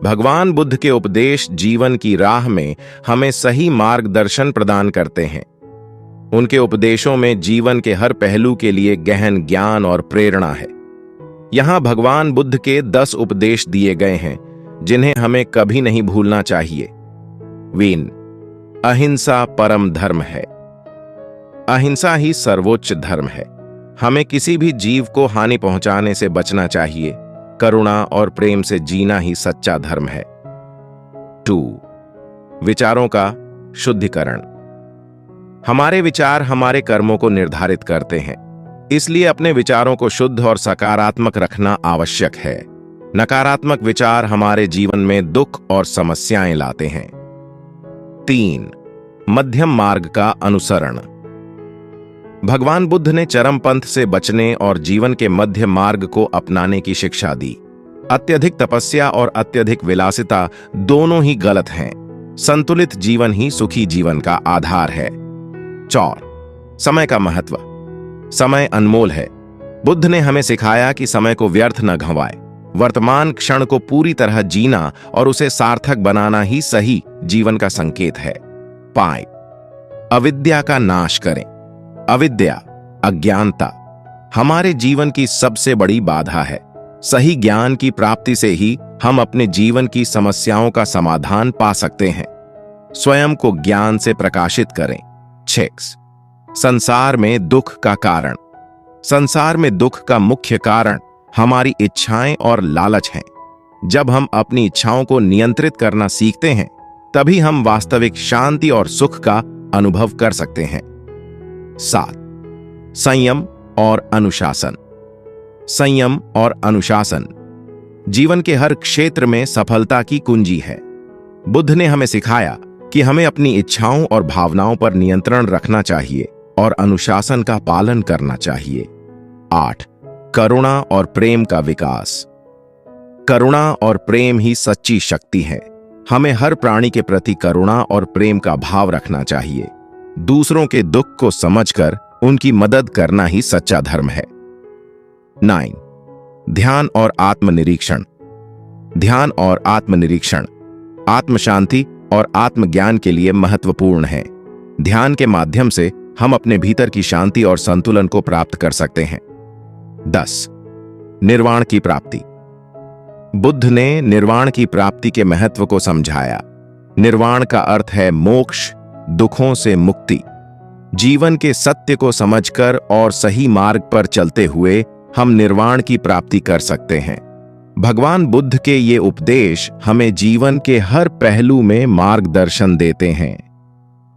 भगवान बुद्ध के उपदेश जीवन की राह में हमें सही मार्गदर्शन प्रदान करते हैं। उनके उपदेशों में जीवन के हर पहलू के लिए गहन ज्ञान और प्रेरणा है। यहाँ भगवान बुद्ध के 10 उपदेश दिए गए हैं जिन्हें हमें कभी नहीं भूलना चाहिए। वीन, अहिंसा परम धर्म है। अहिंसा ही सर्वोच्च धर्म है। हमें किसी भी जीव को हानि पहुंचाने से बचना चाहिए। करुणा और प्रेम से जीना ही सच्चा धर्म है। 2. विचारों का शुद्धिकरण। हमारे विचार हमारे कर्मों को निर्धारित करते हैं, इसलिए अपने विचारों को शुद्ध और सकारात्मक रखना आवश्यक है। नकारात्मक विचार हमारे जीवन में दुख और समस्याएं लाते हैं। 3. मध्यम मार्ग का अनुसरण। भगवान बुद्ध ने चरमपंथ से बचने और जीवन के मध्य मार्ग को अपनाने की शिक्षा दी। अत्यधिक तपस्या और अत्यधिक विलासिता दोनों ही गलत हैं। संतुलित जीवन ही सुखी जीवन का आधार है। 4. समय का महत्व। समय अनमोल है। बुद्ध ने हमें सिखाया कि समय को व्यर्थ न गंवाए। वर्तमान क्षण को पूरी तरह जीना और उसे सार्थक बनाना ही सही जीवन का संकेत है। 5. अविद्या का नाश करें। अविद्या, अज्ञानता हमारे जीवन की सबसे बड़ी बाधा है। सही ज्ञान की प्राप्ति से ही हम अपने जीवन की समस्याओं का समाधान पा सकते हैं। स्वयं को ज्ञान से प्रकाशित करें। 6. संसार में दुख का कारण। संसार में दुख का मुख्य कारण हमारी इच्छाएं और लालच हैं। जब हम अपनी इच्छाओं को नियंत्रित करना सीखते हैं, तभी हम वास्तविक शांति और सुख का अनुभव कर सकते हैं। 7. संयम और अनुशासन। संयम और अनुशासन जीवन के हर क्षेत्र में सफलता की कुंजी है। बुद्ध ने हमें सिखाया कि हमें अपनी इच्छाओं और भावनाओं पर नियंत्रण रखना चाहिए और अनुशासन का पालन करना चाहिए। 8. करुणा और प्रेम का विकास। करुणा और प्रेम ही सच्ची शक्ति है। हमें हर प्राणी के प्रति करुणा और प्रेम का भाव रखना चाहिए। दूसरों के दुख को समझकर उनकी मदद करना ही सच्चा धर्म है। 9. ध्यान और आत्मनिरीक्षण। ध्यान और आत्मनिरीक्षण आत्मशांति और आत्मज्ञान के लिए महत्वपूर्ण है। ध्यान के माध्यम से हम अपने भीतर की शांति और संतुलन को प्राप्त कर सकते हैं। 10. निर्वाण की प्राप्ति। बुद्ध ने निर्वाण की प्राप्ति के महत्व को समझाया। निर्वाण का अर्थ है मोक्ष, दुखों से मुक्ति। जीवन के सत्य को समझकर और सही मार्ग पर चलते हुए हम निर्वाण की प्राप्ति कर सकते हैं। भगवान बुद्ध के ये उपदेश हमें जीवन के हर पहलू में मार्गदर्शन देते हैं।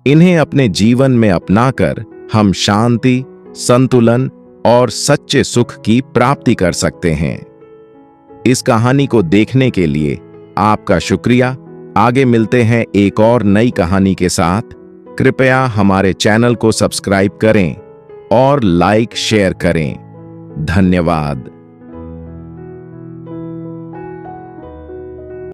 इन्हें अपने जीवन में अपनाकर हम शांति, संतुलन और सच्चे सुख की प्राप्ति कर सकते हैं। इस कहानी को देखने के लिए आपका शुक्रिया। आगे मिलते हैं एक और नई कहानी के साथ। कृपया हमारे चैनल को सब्सक्राइब करें और लाइक शेयर करें। धन्यवाद।